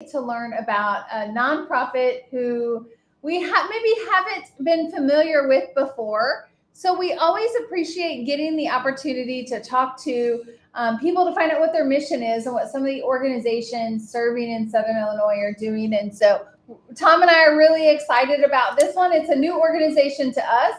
to learn about a nonprofit who we maybe haven't been familiar with before. So we always appreciate getting the opportunity to talk to people to find out what their mission is and what some of the organizations serving in Southern Illinois are doing. And so Tom and I are really excited about this one. It's a new organization to us.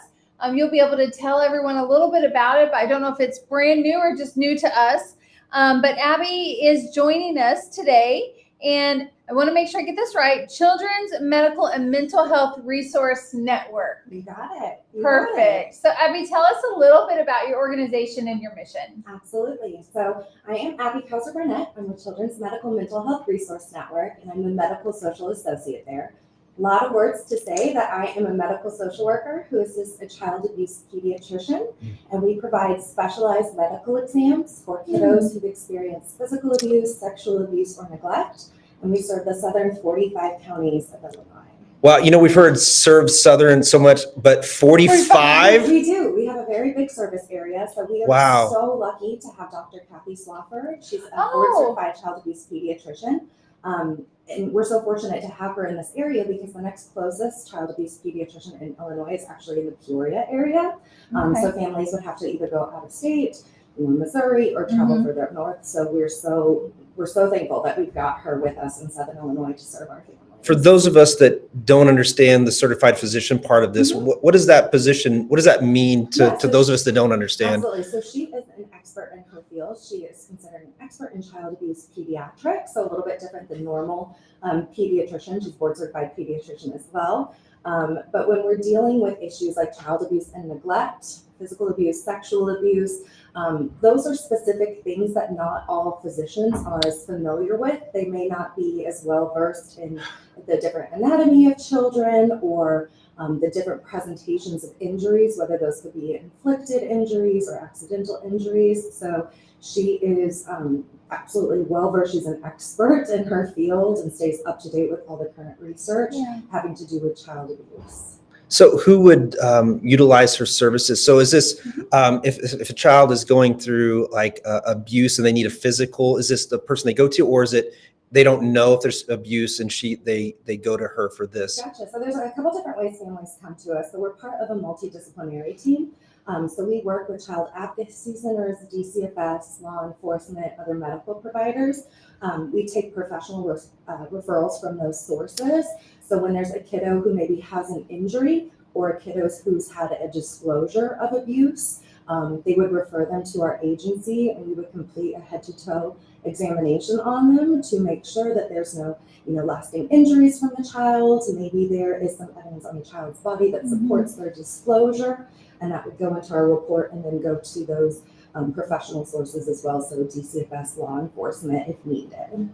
You'll be able to tell everyone a little bit about it, but I don't know if it's brand new or just new to us. But Abby is joining us today. And I want to make sure I get this right. Children's Medical and Mental Health Resource Network. You got it. Perfect. So Abby, tell us a little bit about your organization and your mission. Absolutely. So I am Abby Cowser-Barnett. I'm with Children's Medical Mental Health Resource Network, and I'm the Medical Social Associate there. A lot of words to say that I am a medical social worker who assists a child abuse pediatrician, and we provide specialized medical exams for kiddos who've experienced physical abuse, sexual abuse, or neglect, and we serve the southern 45 counties of Illinois. Wow, we've heard serve Southern so much, but 45? We do. We have a very big service area, so we are so lucky to have Dr. Kathy Swafford. She's a board-certified child abuse pediatrician. And we're so fortunate to have her in this area because the next closest child abuse pediatrician in Illinois is actually in the Peoria area. So families would have to either go out of state, Missouri, or travel further up north. So we're so thankful that we've got her with us in Southern Illinois to serve our families. For those of us that don't understand the certified physician part of this, what is that position? What does that mean to those of us that don't understand? Absolutely. So she is an expert in her field. She is considered an expert in child abuse pediatrics, so a little bit different than normal pediatrician. She's board certified pediatrician as well. But when we're dealing with issues like child abuse and neglect, physical abuse, sexual abuse, those are specific things that not all physicians are as familiar with. They may not be as well versed in the different anatomy of children or the different presentations of injuries, whether those could be inflicted injuries or accidental injuries. So she is absolutely well versed. She's an expert in her field and stays up to date with all the current research having to do with child abuse. So who would utilize her services? So is this, if a child is going through like abuse and they need a physical, is this the person they go to, or is it they don't know if there's abuse and they go to her for this? Gotcha. So there's a couple different ways families come to us. So we're part of a multidisciplinary team. So we work with child advocacy centers, DCFS, law enforcement, other medical providers. We take professional referrals from those sources. So when there's a kiddo who maybe has an injury or a kiddo who's had a disclosure of abuse, they would refer them to our agency, and we would complete a head-to-toe examination on them to make sure that there's no lasting injuries from the child. Maybe there is some evidence on the child's body that supports their disclosure, and that would go into our report and then go to those professional sources as well, so DCFS, law enforcement if needed.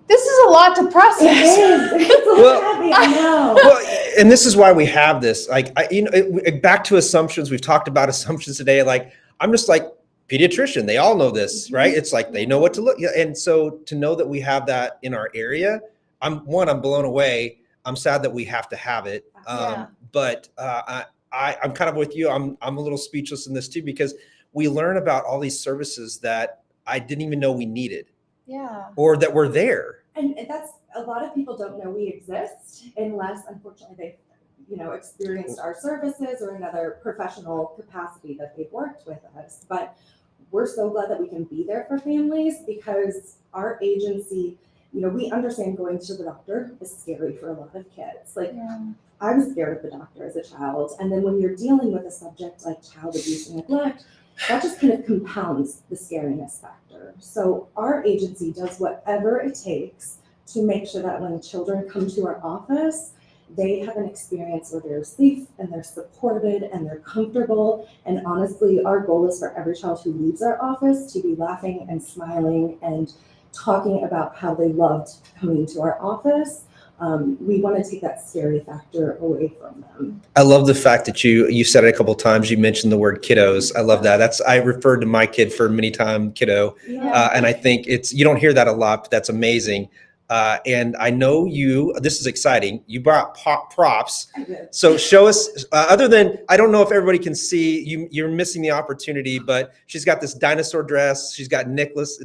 This is a lot to process. It is. It's a lot heavy, I know. Well, and this is why we have this. Like, back to assumptions. We've talked about assumptions today. Like, I'm just like pediatrician. They all know this, right? It's like they know what to look. And so to know that we have that in our area, I'm blown away. I'm sad that we have to have it. But I'm kind of with you. I'm a little speechless in this too, because we learn about all these services that I didn't even know we needed. Or that were there. And that's, a lot of people don't know we exist unless, unfortunately, they've experienced our services or another professional capacity that they've worked with us. But we're so glad that we can be there for families, because our agency, we understand going to the doctor is scary for a lot of kids. Like, I was scared of the doctor as a child. And then when you're dealing with a subject like child abuse and neglect, that just kind of compounds the scariness factor. So our agency does whatever it takes to make sure that when children come to our office, they have an experience where they're safe and they're supported and they're comfortable. And honestly, our goal is for every child who leaves our office to be laughing and smiling and talking about how they loved coming to our office. We want to take that scary factor away from them. I love the fact that you said it a couple of times. You mentioned the word kiddos. I love that. I referred to my kid for many times kiddo. And I think you don't hear that a lot, but that's amazing. And I know this is exciting. You brought props. I did. So show us, other than, I don't know if everybody can see, you're missing the opportunity, but she's got this dinosaur dress. She's got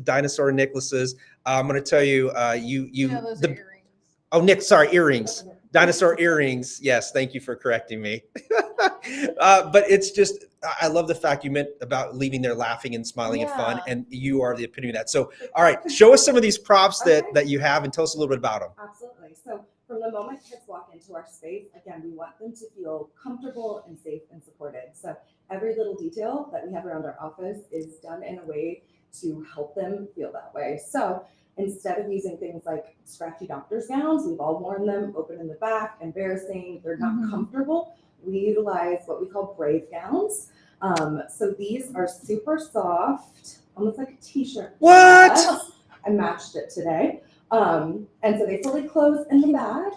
dinosaur necklaces. I'm going to tell you, Those are earrings. Oh, Nick, sorry, earrings. Dinosaur earrings. Yes, thank you for correcting me. But it's just, I love the fact you meant about leaving there laughing and smiling and fun, and you are the epitome of that. So, all right, show us some of these props that you have and tell us a little bit about them. Absolutely. So from the moment kids walk into our space, again, we want them to feel comfortable and safe and supported. So every little detail that we have around our office is done in a way to help them feel that way. So instead of using things like scratchy doctor's gowns, we've all worn them, open in the back, embarrassing, they're not comfortable. We utilize what we call brave gowns. So these are super soft, almost like a t-shirt. What? I matched it today. And so they fully close in the back.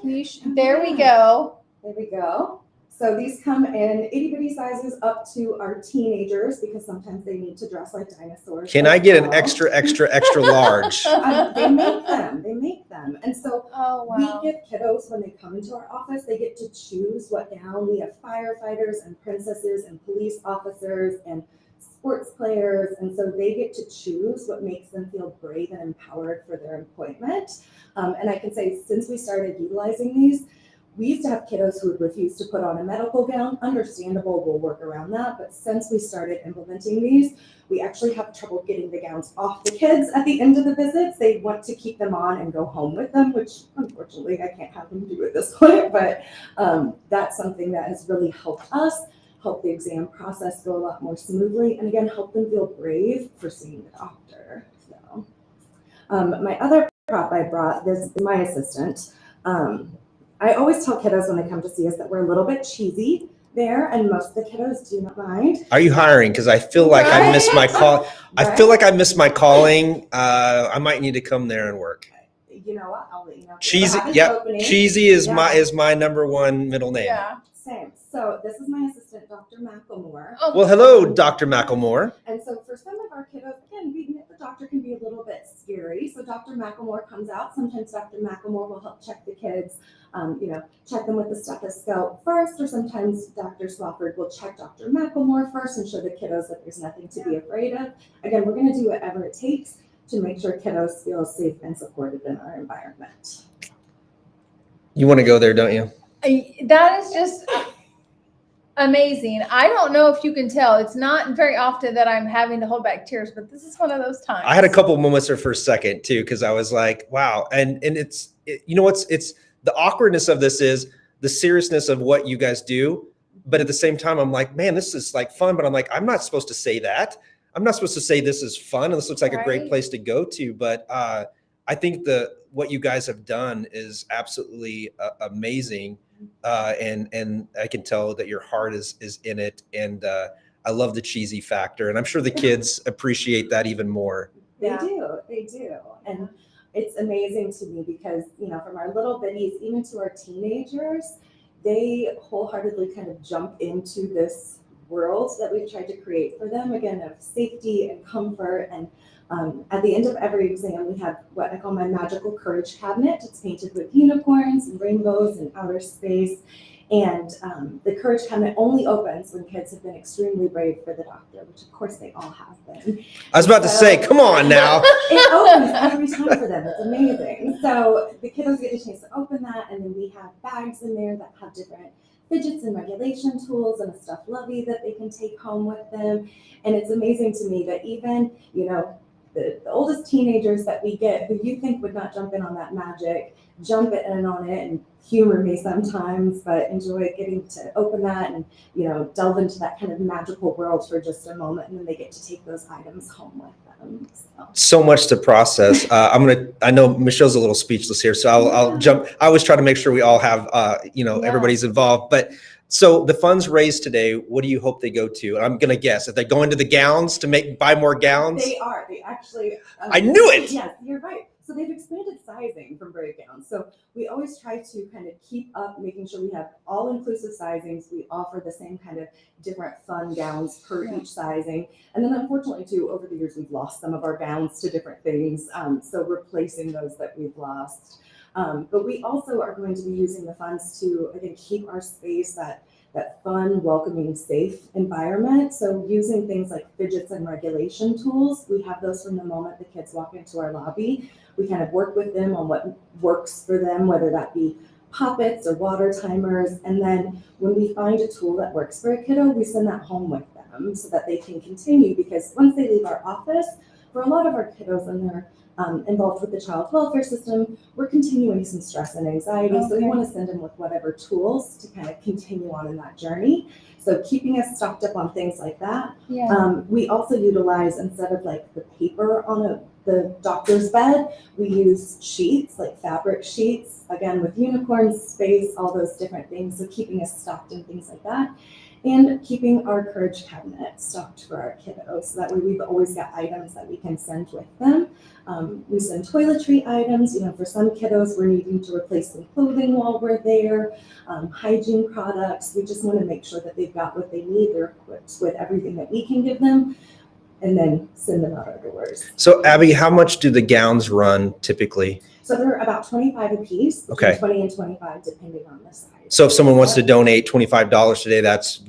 There we go. There we go. So these come in itty bitty sizes up to our teenagers because sometimes they need to dress like dinosaurs. Can I get an extra large? They make them. They make them. And so we wow. give kiddos, when they come into our office, they get to choose what gown. We have firefighters and princesses and police officers and sports players. And so they get to choose what makes them feel brave and empowered for their employment. And I can say, since we started utilizing these, we used to have kiddos who would refuse to put on a medical gown. Understandable, we'll work around that. But since we started implementing these, we actually have trouble getting the gowns off the kids at the end of the visits. They want to keep them on and go home with them, which unfortunately I can't have them do at this point. But that's something that has really helped us, help the exam process go a lot more smoothly, and again, help them feel brave for seeing the doctor. So my other prop I brought, this is my assistant. I always tell kiddos when they come to see us that we're a little bit cheesy there, and most of the kiddos do not mind. Are you hiring? Because I feel like I missed my call. I feel like I missed my calling. I might need to come there and work. You know what? I'll let you know. Cheesy, yep. Cheesy is my number one middle name. Yeah. Same. So this is my assistant, Dr. McElmore. Oh. Well, hello, Dr. McElmore. And so for some of our kiddos, again, the doctor can be a little bit scary. So Dr. McElmore comes out. Sometimes Dr. McElmore will help check the kids, check them with the stethoscope first, or sometimes Dr. Swafford will check Dr. McElmore first and show the kiddos that there's nothing to be afraid of. Again, we're going to do whatever it takes to make sure kiddos feel safe and supported in our environment. You want to go there, don't you? That is just amazing. I don't know if you can tell. It's not very often that I'm having to hold back tears, but this is one of those times. I had a couple moments there for a second too, because I was like, wow. And it's the awkwardness of this is the seriousness of what you guys do. But at the same time, I'm like, man, this is like fun. But I'm like, I'm not supposed to say that. I'm not supposed to say this is fun and this looks like a great place to go to. But I think what you guys have done is absolutely amazing. And I can tell that your heart is in it. And I love the cheesy factor. And I'm sure the kids appreciate that even more. They do. And it's amazing to me because, from our little bitties, even to our teenagers, they wholeheartedly kind of jump into this world that we've tried to create for them, again, of safety and comfort. And at the end of every exam, we have what I call my magical courage cabinet. It's painted with unicorns and rainbows and outer space. And the courage cabinet only opens when kids have been extremely brave for the doctor, which of course they all have been. I was about to say, come on now. It opens every time for them. It's amazing. So the kiddos get a chance to open that, and then we have bags in there that have different fidgets and regulation tools and a stuffed lovey that they can take home with them. And it's amazing to me that even, the oldest teenagers that we get who you think would not jump in on that magic, jump in on it and humor me sometimes, but enjoy getting to open that and, delve into that kind of magical world for just a moment. And then they get to take those items home with them. So much to process. I know Michelle's a little speechless here, so I'll jump. I always try to make sure we all have, everybody's involved. But so the funds raised today, what do you hope they go to? I'm going to guess if they go into the gowns to buy more gowns. They are. They actually. I knew it. Yes, you're right. So they've expanded sizing from brave gowns. So we always try to kind of keep up, making sure we have all-inclusive sizings. We offer the same kind of different fun gowns per each sizing. And then unfortunately too, over the years, we've lost some of our gowns to different things. So replacing those that we've lost. But we also are going to be using the funds to, again, keep our space that fun, welcoming, safe environment. So using things like fidgets and regulation tools, we have those from the moment the kids walk into our lobby. We kind of work with them on what works for them, whether that be poppets or water timers. And then when we find a tool that works for a kiddo, we send that home with them so that they can continue, because once they leave our office, for a lot of our kiddos and they're involved with the child welfare system, we're continuing some stress and anxiety. So we want to send them with whatever tools to kind of continue on in that journey. So keeping us stocked up on things like that. Yeah. We also utilize, instead of like the paper on the doctor's bed, we use sheets, like fabric sheets, again with unicorns, space, all those different things. So keeping us stocked and things like that. And keeping our Courage cabinet stocked for our kiddos. So that way we've always got items that we can send with them. We send toiletry items. For some kiddos, we're needing to replace some clothing while we're there. Hygiene products. We just want to make sure that they've got what they need. They're equipped with everything that we can give them, and then send them out our doors. So Abby, how much do the gowns run typically? So they're about $25 a piece, between Okay. 20 and 25, depending on the size. So if someone wants to donate $25 today,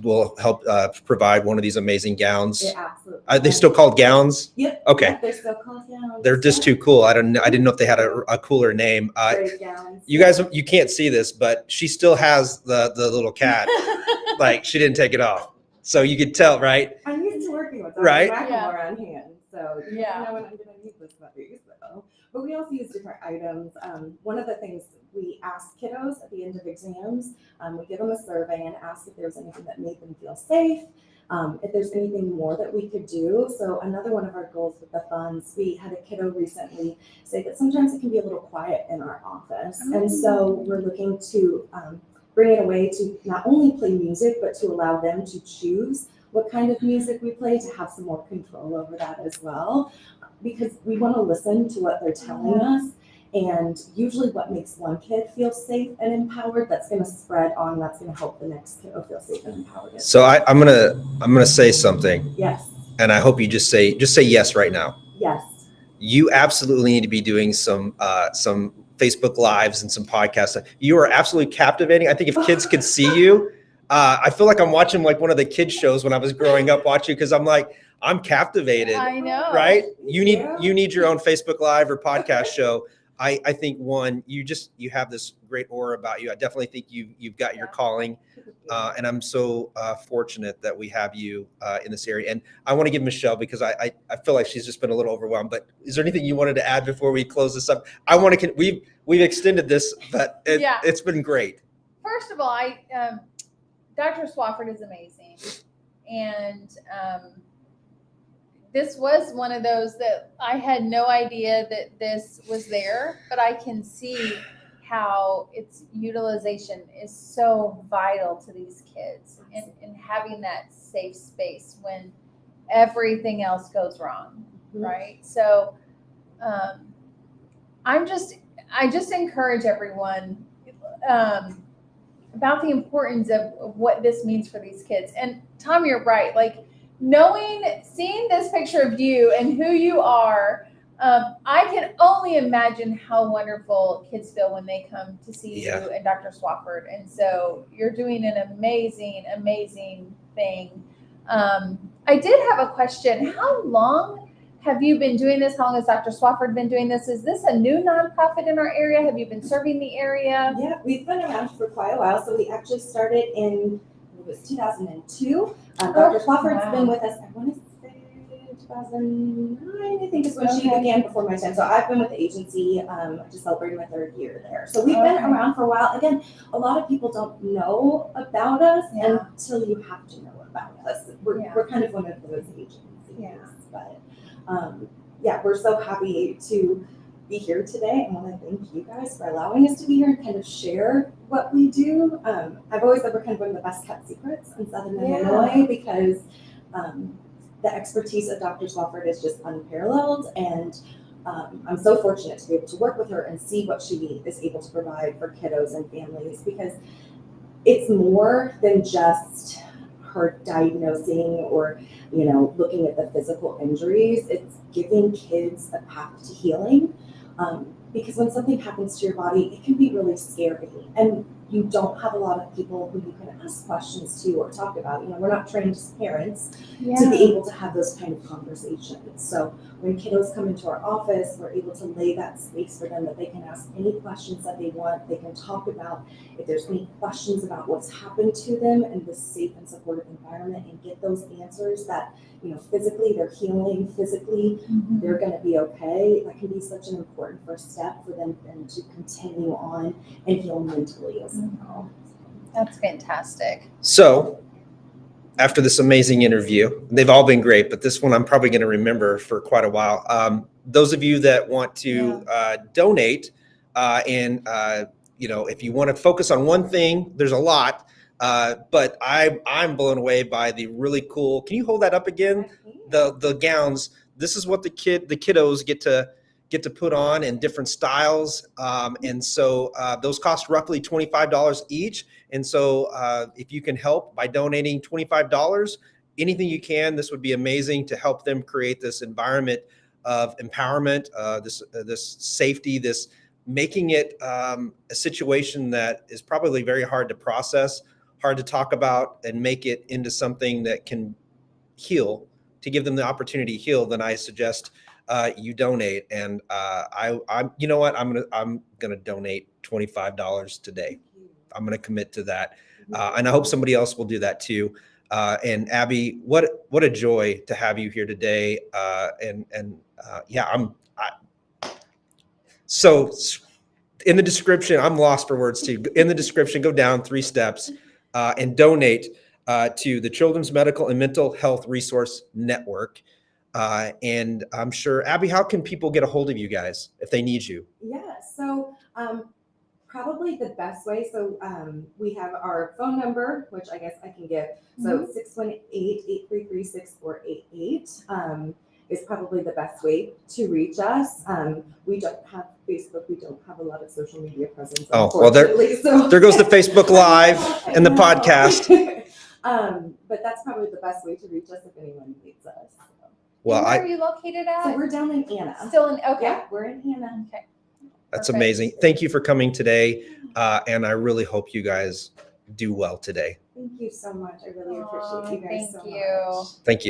will help provide one of these amazing gowns. Yeah, absolutely. Are they still called gowns? Yep. Okay. Yep, they're still called gowns. They're just too cool. I didn't know if they had a cooler name. Great gowns. You guys, you can't see this, but she still has the little cat. Like she didn't take it off. So you could tell, right? I'm used to working with Right. Whack-A-Mole on hand, so you Yeah. never know when I'm going to need this puppy. So, but we also use different items. One of the things we ask kiddos at the end of exams, we give them a survey and ask if there's anything that made them feel safe. If there's anything more that we could do. So another one of our goals with the funds, we had a kiddo recently say that sometimes it can be a little quiet in our office, and so we're looking to bring it away to not only play music, but to allow them to choose what kind of music we play, to have some more control over that as well, because we want to listen to what they're telling us. And usually what makes one kid feel safe and empowered, that's going to spread on, that's going to help the next kiddo feel safe and empowered. So I'm gonna say something, Yes. and I hope you just say yes right now. Yes. You absolutely need to be doing some Facebook Lives and some podcasts. You are absolutely captivating. I think if kids could see you, I feel like I'm watching like one of the kids shows when I was growing up watching, because I'm captivated. I know. Right? You need your own Facebook Live or podcast show. I think you have this great aura about you. I definitely think you've got your calling, and I'm so fortunate that we have you in this area. And I want to give Michelle, because I feel like she's just been a little overwhelmed. But is there anything you wanted to add before we close this up? We've extended this, but it's been great. First of all, Dr. Swafford is amazing, and this was one of those that I had no idea that this was there, but I can see how its utilization is so vital to these kids, and having that safe space when everything else goes wrong, right? So I just encourage everyone about the importance of what this means for these kids. And Tom, you're right. Like seeing this picture of you and who you are, I can only imagine how wonderful kids feel when they come to see you and Dr. Swafford. And so you're doing an amazing, amazing thing. I did have a question. How long have you been doing this? How long has Dr. Swafford been doing this? Is this a new nonprofit in our area? Have you been serving the area? Yeah, we've been around for quite a while. So we actually started in 2002. Dr. Swafford's been with us, I want to say 2009, I think is when she began, before my time. So I've been with the agency, just celebrating my 3rd year there. So we've been around for a while. Again, a lot of people don't know about us until you have to know about us. We're kind of one of those agencies. But we're so happy to be here today. I want to thank you guys for allowing us to be here and kind of share what we do. I've always said we're kind of one of the best kept secrets in Southern Illinois, because the expertise of Dr. Swafford is just unparalleled, and I'm so fortunate to be able to work with her and see what she is able to provide for kiddos and families, because it's more than just her diagnosing or looking at the physical injuries. It's giving kids a path to healing. because when something happens to your body, it can be really scary. And you don't have a lot of people who you can ask questions to or talk about. We're not trained as parents to be able to have those kind of conversations. So when kiddos come into our office, we're able to lay that space for them that they can ask any questions that they want. They can talk about if there's any questions about what's happened to them in this safe and supportive environment, and get those answers that, physically they're healing, physically they're going to be okay. That can be such an important first step for them then to continue on and heal mentally as well. That's fantastic. So after this amazing interview, they've all been great, but this one I'm probably going to remember for quite a while. Those of you that want to donate, and if you want to focus on one thing, there's a lot, but I'm blown away by the really cool. Can you hold that up again? The gowns. This is what the kiddos get to put on in different styles, and so those cost roughly $25 each. And so if you can help by donating $25, anything you can, this would be amazing to help them create this environment of empowerment, this safety, this making it a situation that is probably very hard to process, hard to talk about, and make it into something that can heal. To give them the opportunity to heal, then I suggest you donate. And I'm you know what, I'm gonna donate $25 today. I'm gonna commit to that, and I hope somebody else will do that too. And Abby, what a joy to have you here today. So in the description, I'm lost for words too. In the description, go down 3 steps and donate to the Children's Medical and Mental Health Resource Network. And I'm sure, Abby, how can people get a hold of you guys if they need you? Yeah, so probably the best way. So we have our phone number, which I guess I can give. So 618-833-6488 is probably the best way to reach us. We don't have Facebook. We don't have a lot of social media presence. Oh, well, there goes the Facebook Live and the podcast. But that's probably the best way to reach us if anyone needs us. Well, where are you located at? So we're down in Anna. Still in, okay. Yeah, we're in Anna. Okay. That's amazing. Thank you for coming today. And I really hope you guys do well today. Thank you so much. I really appreciate you guys so much. Thank you. Thank you.